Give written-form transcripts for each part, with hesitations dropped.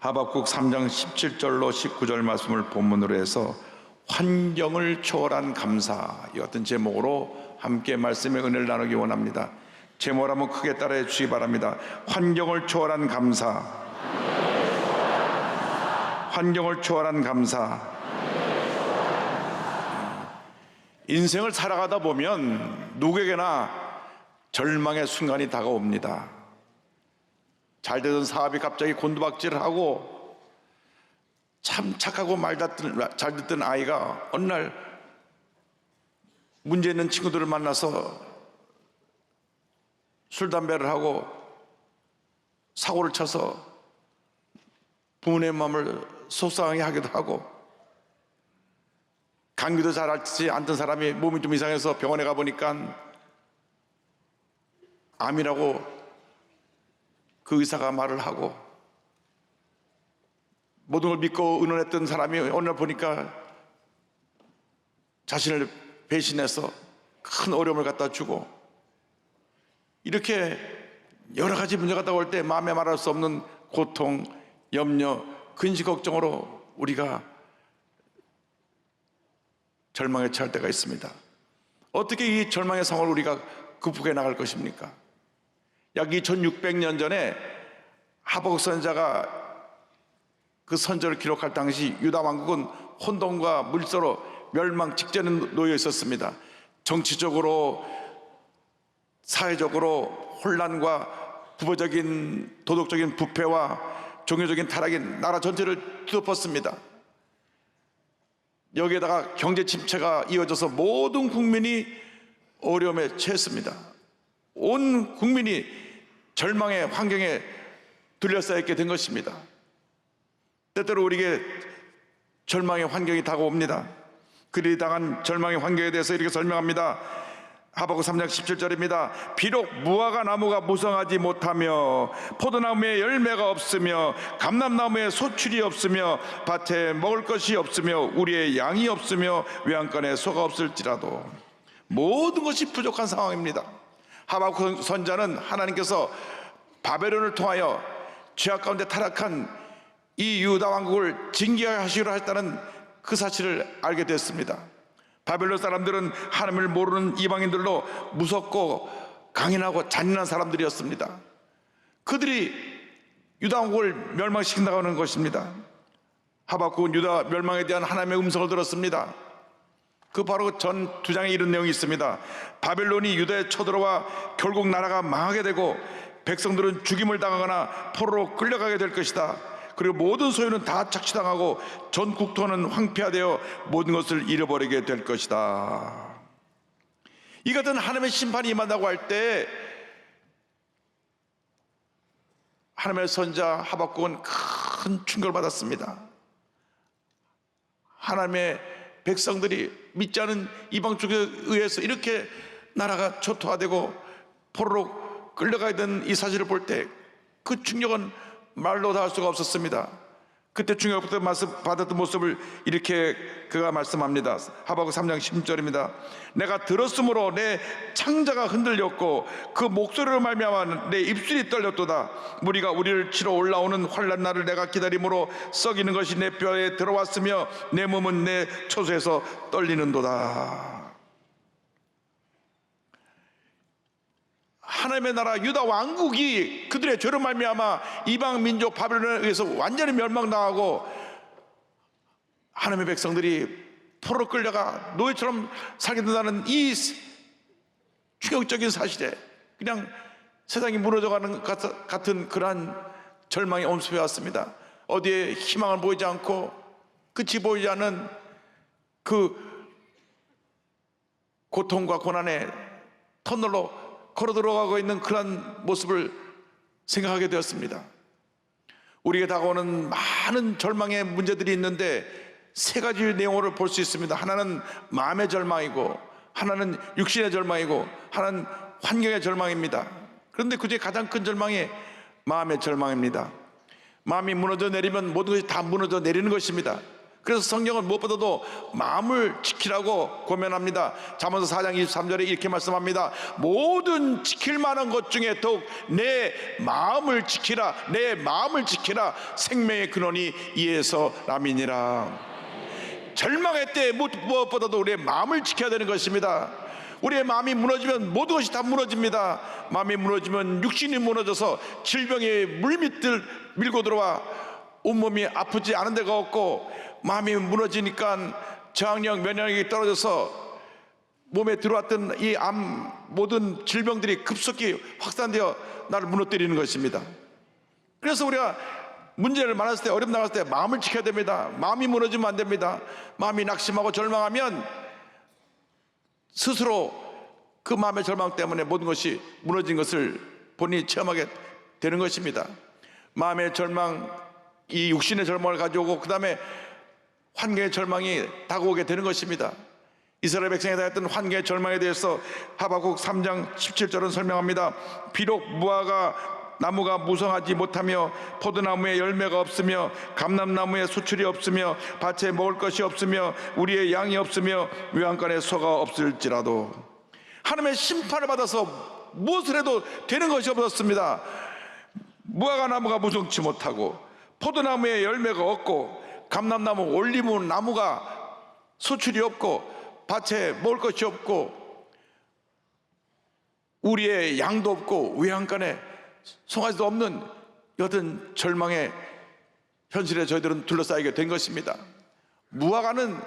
하박국 3장 17절로 19절 말씀을 본문으로 해서 환경을 초월한 감사, 이 같은 제목으로 함께 말씀의 은혜를 나누기 원합니다. 제목을 한번 크게 따라해 주시기 바랍니다. 환경을 초월한 감사, 환경을 초월한 감사. 인생을 살아가다 보면 누구에게나 절망의 순간이 다가옵니다. 잘 되던 사업이 갑자기 곤두박질을 하고 참 착하고 잘 듣던 아이가 어느 날 문제 있는 친구들을 만나서 술, 담배를 하고 사고를 쳐서 부모님의 마음을 속상하게 하기도 하고, 감기도 잘 앓지 않던 사람이 몸이 좀 이상해서 병원에 가보니까 암이라고 그 의사가 말을 하고, 모든 걸 믿고 의논했던 사람이 어느 날 보니까 자신을 배신해서 큰 어려움을 갖다 주고, 이렇게 여러 가지 문제가 다가올 때 마음에 말할 수 없는 고통, 염려, 근심, 걱정으로 우리가 절망에 처할 때가 있습니다. 어떻게 이 절망의 상황을 우리가 극복해 나갈 것입니까? 약 2600년 전에 하박국 선지자가 그 선지를 기록할 당시 유다 왕국은 혼돈과 물서로 멸망 직전에 놓여 있었습니다. 정치적으로, 사회적으로 혼란과 부부적인 도덕적인 부패와 종교적인 타락이 나라 전체를 뒤덮었습니다. 여기에다가 경제 침체가 이어져서 모든 국민이 어려움에 처했습니다. 온 국민이 절망의 환경에 둘러싸여 있게 된 것입니다. 때때로 우리에게 절망의 환경이 다가옵니다. 그들이 당한 절망의 환경에 대해서 이렇게 설명합니다. 하박국 3장 17절입니다. 비록 무화과 나무가 무성하지 못하며 포도나무에 열매가 없으며 감람나무에 소출이 없으며 밭에 먹을 것이 없으며 우리의 양이 없으며 외양간에 소가 없을지라도, 모든 것이 부족한 상황입니다. 하박국 선지자는 하나님께서 바벨론을 통하여 죄악 가운데 타락한 이 유다 왕국을 징계하시기로 했다는 그 사실을 알게 됐습니다. 바벨론 사람들은 하나님을 모르는 이방인들로 무섭고 강인하고 잔인한 사람들이었습니다. 그들이 유다 왕국을 멸망시킨다고 하는 것입니다. 하박국은 유다 멸망에 대한 하나님의 음성을 들었습니다. 그 바로 전 2장에 이런 내용이 있습니다. 바벨론이 유다에 쳐들어와 결국 나라가 망하게 되고 백성들은 죽임을 당하거나 포로로 끌려가게 될 것이다. 그리고 모든 소유는 다 착취당하고 전 국토는 황폐화되어 모든 것을 잃어버리게 될 것이다. 이 같은 하나님의 심판이 임한다고 할 때 하나님의 선지자 하박국은 큰 충격을 받았습니다. 하나님의 백성들이 믿지 않은 이방 쪽에 의해서 이렇게 나라가 초토화되고 포로로 끌려가야 되는 이 사실을 볼 때 그 충격은 말로 다 할 수가 없었습니다. 그때 충격받았던 받았던 모습을 이렇게 그가 말씀합니다. 하박국 3장 16절입니다. 내가 들었으므로 내 창자가 흔들렸고 그 목소리로 말미암아 내 입술이 떨렸도다. 무리가 우리를 치러 올라오는 환난 날을 내가 기다림으로 썩이는 것이 내 뼈에 들어왔으며 내 몸은 내 초소에서 떨리는도다. 하나님의 나라 유다 왕국이 그들의 죄로 말미암아 이방 민족 바벨론에 의해서 완전히 멸망당하고 하나님의 백성들이 포로로 끌려가 노예처럼 살게 된다는 이 충격적인 사실에 그냥 세상이 무너져가는 것 같은 그러한 절망이 엄습해 왔습니다. 어디에 희망을 보이지 않고 끝이 보이지 않는 그 고통과 고난의 터널로 걸어 들어가고 있는 그런 모습을 생각하게 되었습니다. 우리에게 다가오는 많은 절망의 문제들이 있는데 세 가지 내용으로 볼 수 있습니다. 하나는 마음의 절망이고, 하나는 육신의 절망이고, 하나는 환경의 절망입니다. 그런데 그중에 가장 큰 절망이 마음의 절망입니다. 마음이 무너져 내리면 모든 것이 다 무너져 내리는 것입니다. 그래서 성경은 무엇보다도 마음을 지키라고 권면합니다. 잠언서 4장 23절에 이렇게 말씀합니다. 모든 지킬 만한 것 중에 더욱 내 마음을 지키라, 내 마음을 지키라. 생명의 근원이 이에서 남이니라. 절망의 때에 무엇보다도 우리의 마음을 지켜야 되는 것입니다. 우리의 마음이 무너지면 모든 것이 다 무너집니다. 마음이 무너지면 육신이 무너져서 질병이 물밑을 밀고 들어와 온몸이 아프지 않은 데가 없고, 마음이 무너지니까 저항력, 면역력이 떨어져서 몸에 들어왔던 이 암 모든 질병들이 급속히 확산되어 나를 무너뜨리는 것입니다. 그래서 우리가 문제를 만났을 때, 어려움 나갔을 때 마음을 지켜야 됩니다. 마음이 무너지면 안 됩니다. 마음이 낙심하고 절망하면 스스로 그 마음의 절망 때문에 모든 것이 무너진 것을 본인이 체험하게 되는 것입니다. 마음의 절망, 이 육신의 절망을 가져오고 그 다음에 환경의 절망이 다가오게 되는 것입니다. 이스라엘 백성에 대했던 환경의 절망에 대해서 하박국 3장 17절은 설명합니다. 비록 무화과 나무가 무성하지 못하며 포도나무에 열매가 없으며 감람나무에 수출이 없으며 밭에 먹을 것이 없으며 우리의 양이 없으며 외양간에 소가 없을지라도, 하나님의 심판을 받아서 무엇을 해도 되는 것이 없었습니다. 무화과 나무가 무성치 못하고 포도나무에 열매가 없고 감람나무, 올리브 나무가 수출이 없고 밭에 먹을 것이 없고 우리의 양도 없고 외양간에 송아지도 없는 여든 절망의 현실에 저희들은 둘러싸이게 된 것입니다. 무화과는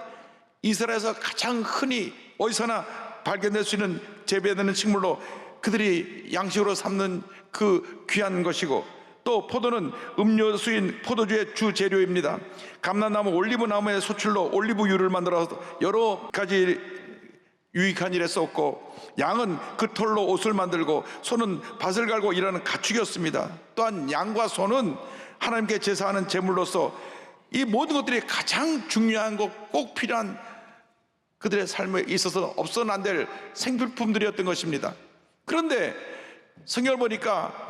이스라엘에서 가장 흔히 어디서나 발견될 수 있는 재배되는 식물로 그들이 양식으로 삼는 그 귀한 것이고, 또 포도는 음료수인 포도주의 주 재료입니다. 감람나무, 올리브 나무의 수출로 올리브유를 만들어서 여러 가지 유익한 일에 썼고, 양은 그 털로 옷을 만들고 소는 밭을 갈고 일하는 가축이었습니다. 또한 양과 소는 하나님께 제사하는 제물로서 이 모든 것들이 가장 중요한 것, 꼭 필요한 그들의 삶에 있어서 없어는 안 될 생필품들이었던 것입니다. 그런데 성경을 보니까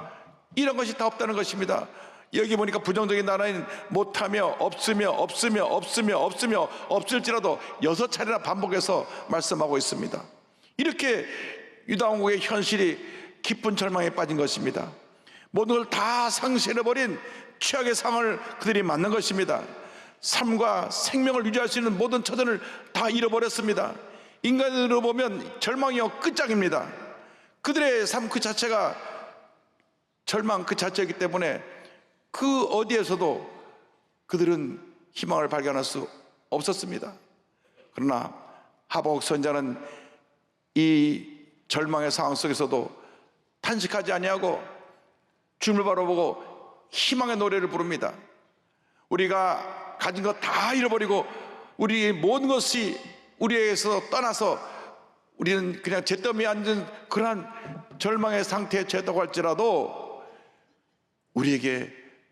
이런 것이 다 없다는 것입니다. 여기 보니까 부정적인 단어인 못하며 없으며 없을지라도 6차례나 반복해서 말씀하고 있습니다. 이렇게 유다 왕국의 현실이 깊은 절망에 빠진 것입니다. 모든 걸 다 상실해버린 최악의 상황을 그들이 맞는 것입니다. 삶과 생명을 유지할 수 있는 모든 처전을 다 잃어버렸습니다. 인간으로 보면 절망이요 끝장입니다. 그들의 삶 그 자체가 절망 그 자체이기 때문에 그 어디에서도 그들은 희망을 발견할 수 없었습니다. 그러나 하박국 선지자는 이 절망의 상황 속에서도 탄식하지 아니하고 주님을 바라보고 희망의 노래를 부릅니다. 우리가 가진 것 다 잃어버리고 우리 모든 것이 우리에게서 떠나서 우리는 그냥 잿더미에 앉은 그러한 절망의 상태에 처했다고 할지라도 우리에게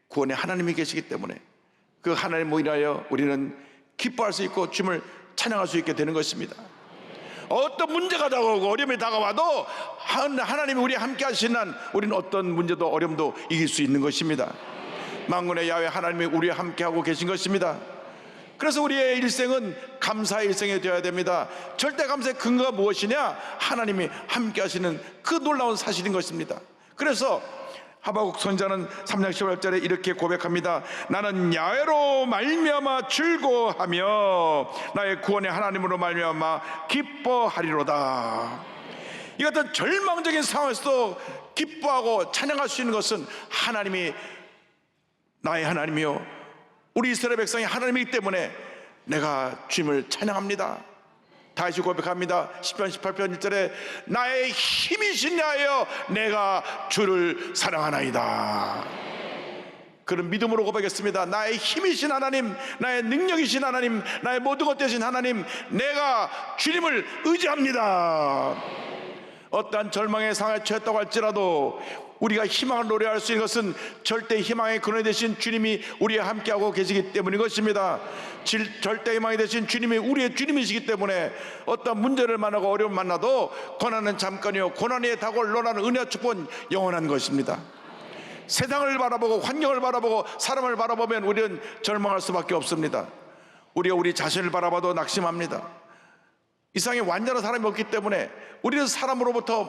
구원의 하나님이 계시기 때문에 그 하나님을 인하여 우리는 기뻐할 수 있고 주님을 찬양할 수 있게 되는 것입니다. 어떤 문제가 다가오고 어려움이 다가와도 하나님이 우리와 함께 하시는 한 우리는 어떤 문제도 어려움도 이길 수 있는 것입니다. 만군의 야훼 하나님이 우리와 함께하고 계신 것입니다. 그래서 우리의 일생은 감사의 일생이 되어야 됩니다. 절대 감사의 근거가 무엇이냐? 하나님이 함께 하시는 그 놀라운 사실인 것입니다. 그래서 하박국 선지자는 3장 10절에 이렇게 고백합니다. 나는 야훼로 말미암아 즐거워하며 나의 구원의 하나님으로 말미암아 기뻐하리로다. 이 같은 절망적인 상황에서도 기뻐하고 찬양할 수 있는 것은 하나님이 나의 하나님이요 우리 이스라엘 백성이 하나님이기 때문에 내가 주님을 찬양합니다. 다시 고백합니다. 10편 18편 1절에 나의 힘이신 야훼여 내가 주를 사랑하나이다. 그런 믿음으로 고백했습니다. 나의 힘이신 하나님, 나의 능력이신 하나님, 나의 모든 것 되신 하나님, 내가 주님을 의지합니다. 어떠한 절망의 상황에 처했다고 할지라도 우리가 희망을 노래할 수 있는 것은 절대 희망의 근원이 되신 주님이 우리와 함께하고 계시기 때문인 것입니다. 절대 희망이 되신 주님이 우리의 주님이시기 때문에 어떤 문제를 만나고 어려움을 만나도 고난은 잠깐이요 고난 위에 다골 논하는 은혜와 축복은 영원한 것입니다. 세상을 바라보고 환경을 바라보고 사람을 바라보면 우리는 절망할 수밖에 없습니다. 우리가 우리 자신을 바라봐도 낙심합니다. 이 세상에 완전한 사람이 없기 때문에 우리는 사람으로부터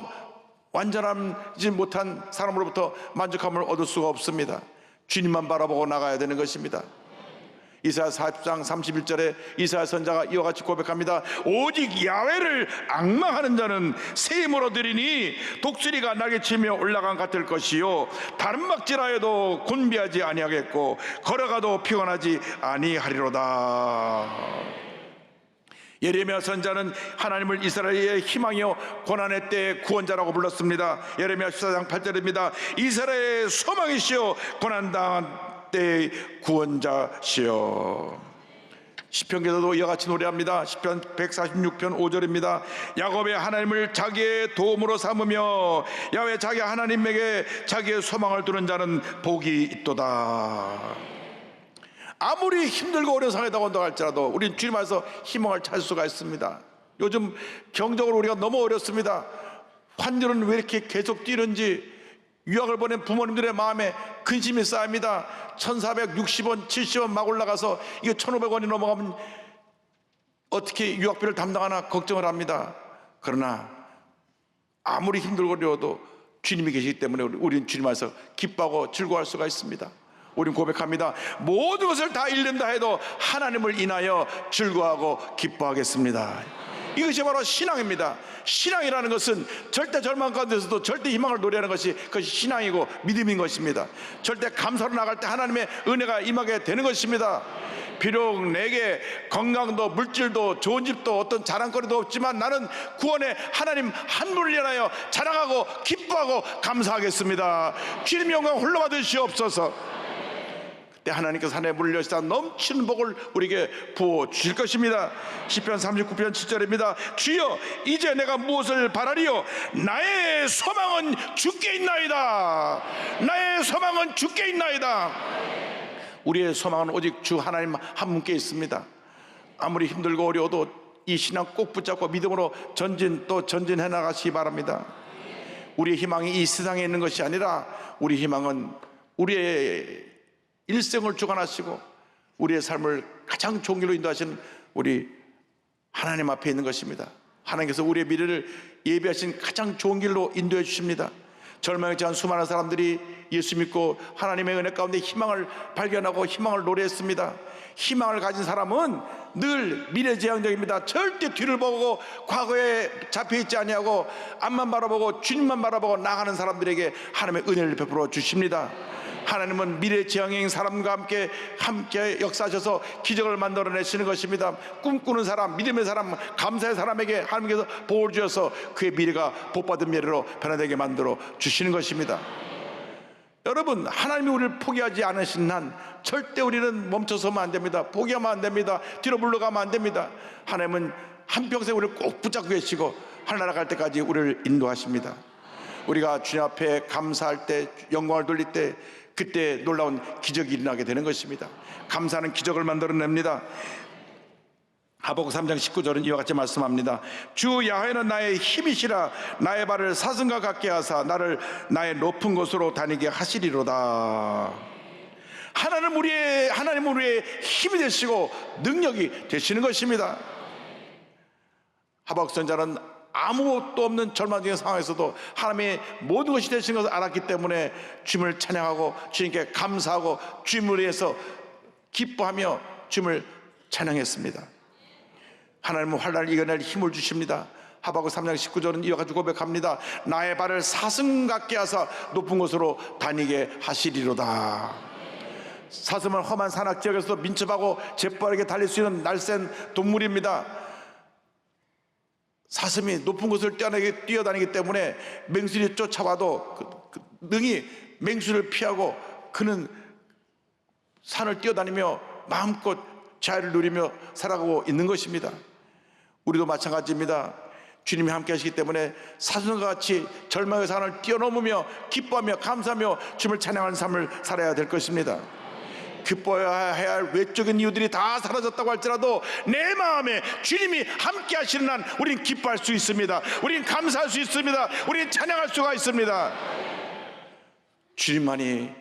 완전하지 못한 사람으로부터 만족함을 얻을 수가 없습니다. 주님만 바라보고 나가야 되는 것입니다. 이사야 40장 31절에 이사야 선자가 이와 같이 고백합니다. 오직 야훼를 앙망하는 자는 새 힘으로 들이니 독수리가 날개치며 올라간 같을 것이요 다른 막질하여도 곤비하지 아니하겠고 걸어가도 피곤하지 아니하리로다. 예레미야 선자는 하나님을 이스라엘의 희망이요 고난의 때의 구원자라고 불렀습니다. 예레미야 14장 8절입니다. 이스라엘의 소망이시요 고난당한 때의 구원자시여. 시편기에서도 이와 같이 노래합니다. 시편 146편 5절입니다. 야곱의 하나님을 자기의 도움으로 삼으며 야훼 자기 하나님에게 자기의 소망을 두는 자는 복이 있도다. 아무리 힘들고 어려운 상황이라고 한다고 할지라도 우리는 주님 안에서 희망을 찾을 수가 있습니다. 요즘 경제적으로 우리가 너무 어렵습니다. 환율은 왜 이렇게 계속 뛰는지 유학을 보낸 부모님들의 마음에 근심이 쌓입니다. 1460원, 70원 막 올라가서 이게 1500원이 넘어가면 어떻게 유학비를 담당하나 걱정을 합니다. 그러나 아무리 힘들고 어려워도 주님이 계시기 때문에 우리는 주님 안에서 기뻐하고 즐거워할 수가 있습니다. 우리는 고백합니다. 모든 것을 다 잃는다 해도 하나님을 인하여 즐거워하고 기뻐하겠습니다. 이것이 바로 신앙입니다. 신앙이라는 것은 절대 절망 가운데서도 절대 희망을 노래하는 것이 그것이 신앙이고 믿음인 것입니다. 절대 감사로 나갈 때 하나님의 은혜가 임하게 되는 것입니다. 비록 내게 건강도 물질도 좋은 집도 어떤 자랑거리도 없지만 나는 구원의 하나님 한 분을 인하여 자랑하고 기뻐하고 감사하겠습니다. 주님 영광 홀로 받으시옵소서. 그때 하나님께서 하늘에 물을 여시다 넘치는 복을 우리에게 부어 주실 것입니다. 시편 39편 7절입니다. 주여 이제 내가 무엇을 바라리요? 나의 소망은 주께 있나이다. 나의 소망은 주께 있나이다. 우리의 소망은 오직 주 하나님 한 분께 있습니다. 아무리 힘들고 어려워도 이 신앙 꼭 붙잡고 믿음으로 전진 또 전진해 나가시기 바랍니다. 우리의 희망이 이 세상에 있는 것이 아니라 우리 희망은 우리의 일생을 주관하시고 우리의 삶을 가장 좋은 길로 인도하시는 우리 하나님 앞에 있는 것입니다. 하나님께서 우리의 미래를 예비하신 가장 좋은 길로 인도해 주십니다. 절망에 처한 수많은 사람들이 예수 믿고 하나님의 은혜 가운데 희망을 발견하고 희망을 노래했습니다. 희망을 가진 사람은 늘 미래지향적입니다. 절대 뒤를 보고 과거에 잡혀있지 아니하고 앞만 바라보고 주님만 바라보고 나가는 사람들에게 하나님의 은혜를 베풀어 주십니다. 하나님은 미래지향인 사람과 함께 역사하셔서 기적을 만들어내시는 것입니다. 꿈꾸는 사람, 믿음의 사람, 감사의 사람에게 하나님께서 복을 주셔서 그의 미래가 복받은 미래로 변화되게 만들어 주시는 것입니다. 여러분, 하나님이 우리를 포기하지 않으신 한 절대 우리는 멈춰서면 안 됩니다. 포기하면 안 됩니다. 뒤로 물러가면 안 됩니다. 하나님은 한평생 우리를 꼭 붙잡고 계시고 하늘나라 갈 때까지 우리를 인도하십니다. 우리가 주님 앞에 감사할 때, 영광을 돌릴 때 그때 놀라운 기적이 일어나게 되는 것입니다. 감사는 기적을 만들어냅니다. 하박국 3장 19절은 이와 같이 말씀합니다. 주 야훼는 나의 힘이시라. 나의 발을 사슴과 같게 하사 나를 나의 높은 곳으로 다니게 하시리로다. 하나님 우리의 힘이 되시고 능력이 되시는 것입니다. 하박국 선자는 아무것도 없는 절망적인 상황에서도 하나님의 모든 것이 되신 것을 알았기 때문에 주님을 찬양하고 주님께 감사하고 주님을 위해서 기뻐하며 주님을 찬양했습니다. 하나님은 환난을 이겨낼 힘을 주십니다. 하박국 3장 19절은 이와 같이 고백합니다. 나의 발을 사슴 같게 하사 높은 곳으로 다니게 하시리로다. 사슴은 험한 산악 지역에서도 민첩하고 재빠르게 달릴 수 있는 날쌘 동물입니다. 사슴이 높은 곳을 뛰어다니기 때문에 맹수들이 쫓아와도 능히 맹수를 피하고 그는 산을 뛰어다니며 마음껏 자유를 누리며 살아가고 있는 것입니다. 우리도 마찬가지입니다. 주님이 함께 하시기 때문에 사슴과 같이 절망의 산을 뛰어넘으며 기뻐하며 감사하며 주님을 찬양하는 삶을 살아야 될 것입니다. 기뻐해야 할 외적인 이유들이 다 사라졌다고 할지라도 내 마음에 주님이 함께 하시는 한 우린 기뻐할 수 있습니다. 우린 감사할 수 있습니다. 우린 찬양할 수가 있습니다. 주님만이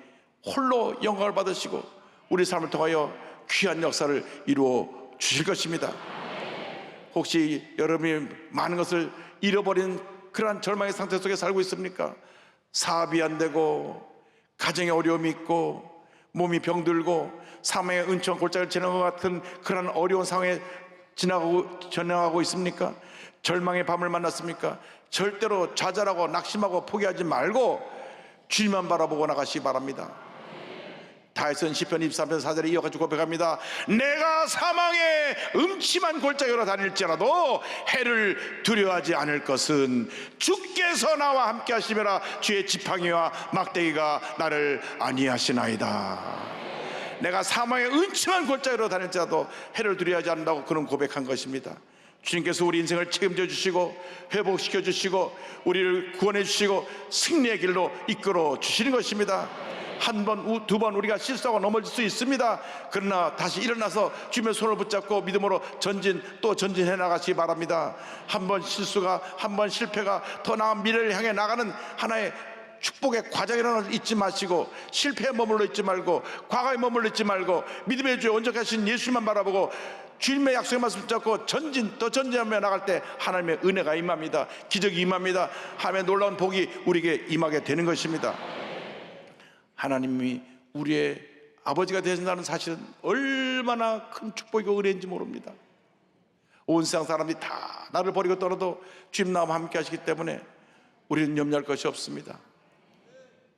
홀로 영광을 받으시고 우리 삶을 통하여 귀한 역사를 이루어 주실 것입니다. 혹시 여러분이 많은 것을 잃어버린 그러한 절망의 상태 속에 살고 있습니까? 사업이 안 되고 가정에 어려움이 있고 몸이 병들고 사망의 은총 골짜기를 지나는 것 같은 그런 어려운 상황에 지나가고 있습니까? 절망의 밤을 만났습니까? 절대로 좌절하고 낙심하고 포기하지 말고 주님만 바라보고 나가시기 바랍니다. 다윗은 시편 23편 4절에 이어가지고 고백합니다. 내가 사망의 음침한 골짜기로 다닐지라도 해를 두려워하지 않을 것은 주께서 나와 함께 하시며라. 주의 지팡이와 막대기가 나를 안위하시나이다. 내가 사망의 음침한 골짜기로 다닐지라도 해를 두려워하지 않는다고 그는 고백한 것입니다. 주님께서 우리 인생을 책임져 주시고 회복시켜 주시고 우리를 구원해 주시고 승리의 길로 이끌어 주시는 것입니다. 한 번, 두 번 우리가 실수하고 넘어질 수 있습니다. 그러나 다시 일어나서 주님의 손을 붙잡고 믿음으로 또 전진해 나가시기 바랍니다. 한 번 실수가, 한 번 실패가 더 나은 미래를 향해 나가는 하나의 축복의 과정이라는 걸 잊지 마시고, 실패에 머물러 있지 말고, 과거에 머물러 있지 말고, 믿음의 주에 온전하신 예수만 바라보고 주님의 약속의 말씀 붙잡고 또 전진하며 나갈 때 하나님의 은혜가 임합니다. 기적이 임합니다. 하나님의 놀라운 복이 우리에게 임하게 되는 것입니다. 하나님이 우리의 아버지가 되신다는 사실은 얼마나 큰 축복이고 은혜인지 모릅니다. 온 세상 사람들이 다 나를 버리고 떠나도 주님 나와 함께 하시기 때문에 우리는 염려할 것이 없습니다.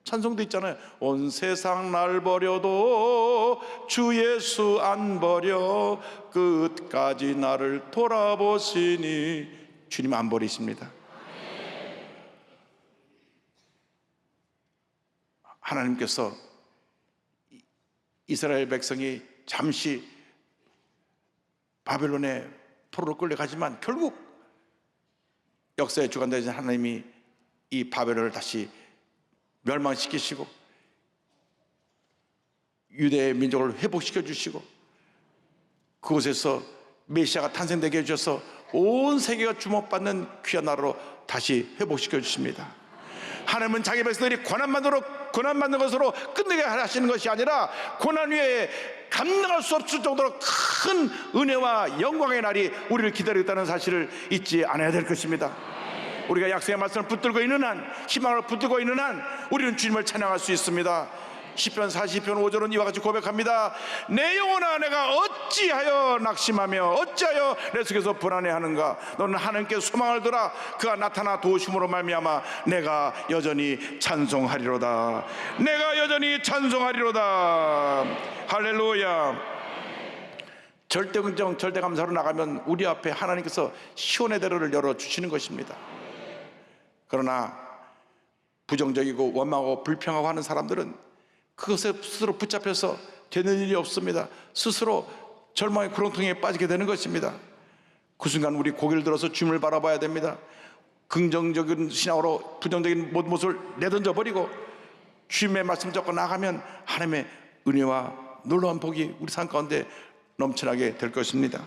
찬송도 있잖아요. 온 세상 날 버려도 주 예수 안 버려 끝까지 나를 돌아보시니 주님 안 버리십니다. 하나님께서 이스라엘 백성이 잠시 바벨론의 포로로 끌려가지만 결국 역사의 주관 되신 하나님이 이 바벨론을 다시 멸망시키시고 유대의 민족을 회복시켜 주시고 그곳에서 메시아가 탄생되게 해주셔서 온 세계가 주목받는 귀한 나라로 다시 회복시켜 주십니다. 하나님은 자기 백성들이 고난받는 것으로 끝내게 하시는 것이 아니라 고난 위에 감당할 수 없을 정도로 큰 은혜와 영광의 날이 우리를 기다리고 있다는 사실을 잊지 않아야 될 것입니다. 우리가 약속의 말씀을 붙들고 있는 한, 희망을 붙들고 있는 한 우리는 주님을 찬양할 수 있습니다. 시편 40편 5절은 이와 같이 고백합니다. 내 영혼아 내가 어찌하여 낙심하며 어찌하여 내 속에서 불안해하는가. 너는 하나님께 소망을 두라. 그가 나타나 도우심으로 말미암아 내가 여전히 찬송하리로다. 내가 여전히 찬송하리로다. 할렐루야. 절대긍정 절대감사로 나가면 우리 앞에 하나님께서 시온의 대로를 열어주시는 것입니다. 그러나 부정적이고 원망하고 불평하고 하는 사람들은 그것에 스스로 붙잡혀서 되는 일이 없습니다. 스스로 절망의 구렁텅이에 빠지게 되는 것입니다. 그 순간 우리 고개를 들어서 주님을 바라봐야 됩니다. 긍정적인 신앙으로 부정적인 모든 모습을 내던져 버리고 주님의 말씀 잡고 나가면 하나님의 은혜와 놀라운 복이 우리 삶 가운데 넘쳐나게 될 것입니다.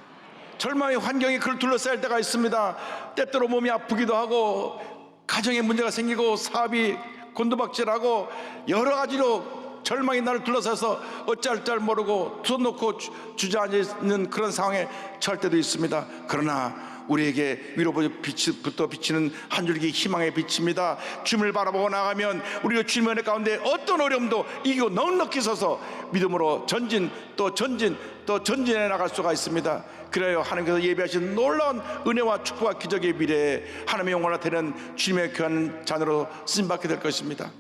절망의 환경이 그를 둘러싸일 때가 있습니다. 때때로 몸이 아프기도 하고 가정에 문제가 생기고 사업이 곤두박질하고 여러 가지로 절망이 나를 둘러싸서 어찌할 줄 모르고 손 놓고 주저앉아있는 그런 상황에 처할 때도 있습니다. 그러나 우리에게 위로부터 비치는 한 줄기 희망의 빛입니다. 주님을 바라보고 나가면 우리가 주님의 은혜 가운데 어떤 어려움도 이기고 넉넉히 서서 믿음으로 전진해 나갈 수가 있습니다. 그래요 하나님께서 예비하신 놀라운 은혜와 축복과 기적의 미래에 하나님의 영광을 되는 주님의 귀한 자녀로 쓰임받게 될 것입니다.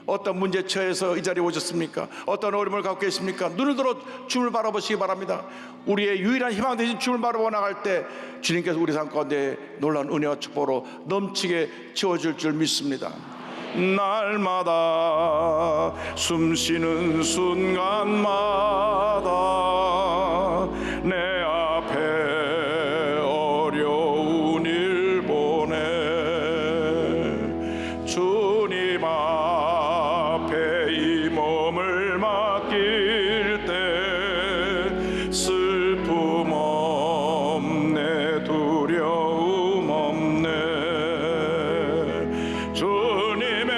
어떤 문제에 처해서 이 자리에 오셨습니까? 어떤 어려움을 갖고 계십니까? 눈을 들어 주님을 바라보시기 바랍니다. 우리의 유일한 희망 되신 주님을 바라보고 나갈 때 주님께서 우리 삶 가운데 놀라운 은혜와 축복으로 넘치게 채워줄 줄 믿습니다. 날마다 숨쉬는 순간마다 내 앞에 어려운 일 보내 주님 앞에 이 몸을 맡길 때 슬픔 없네 두려움 없네 주님의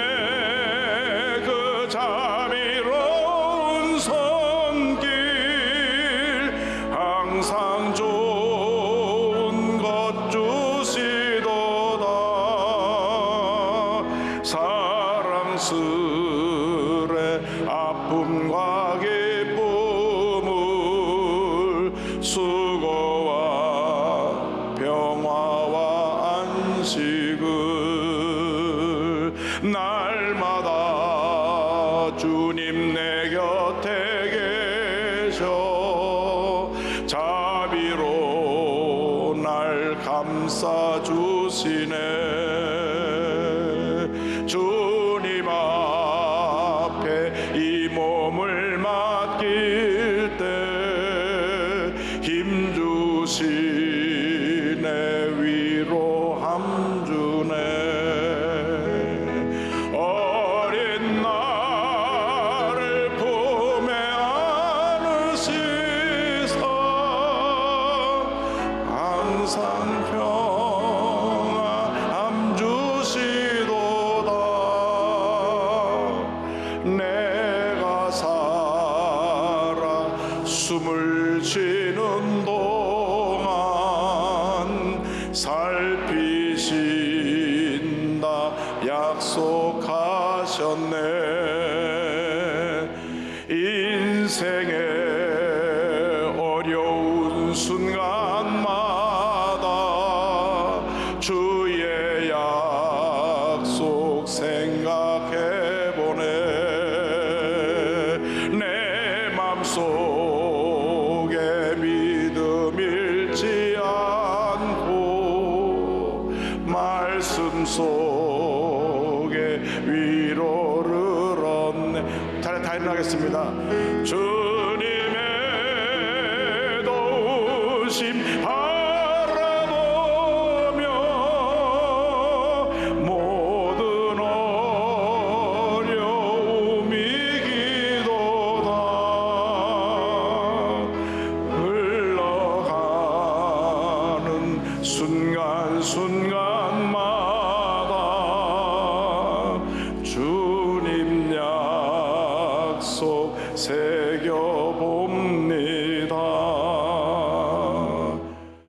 그 자비로운 손길 항상 좋은 것 주시도다. 사랑스레 아픔과 기쁨을 수고와 평화와 안식을 날마다 주님 내 곁에 계셔 자비로 날 감싸 주시네. 주님 앞에 이 몸을 맡길 때 힘주시네. 위로함 주네. 어린 나를 품에 안으시사 항상 평안 주시도다. 내가 살아 숨을 쉬는 동안 살피신다 약속하셨네. 인생의 어려운 순간마다 주의 약속 생각해보네. 내 맘속에 믿음 잃지 않고 말씀 속에 위로를 얻네. 다 일어나겠습니다. 주님의 도우심 바라보며 모든 어려움 이기도다. 흘러가는 순간순간마다 주님 약속 새겨보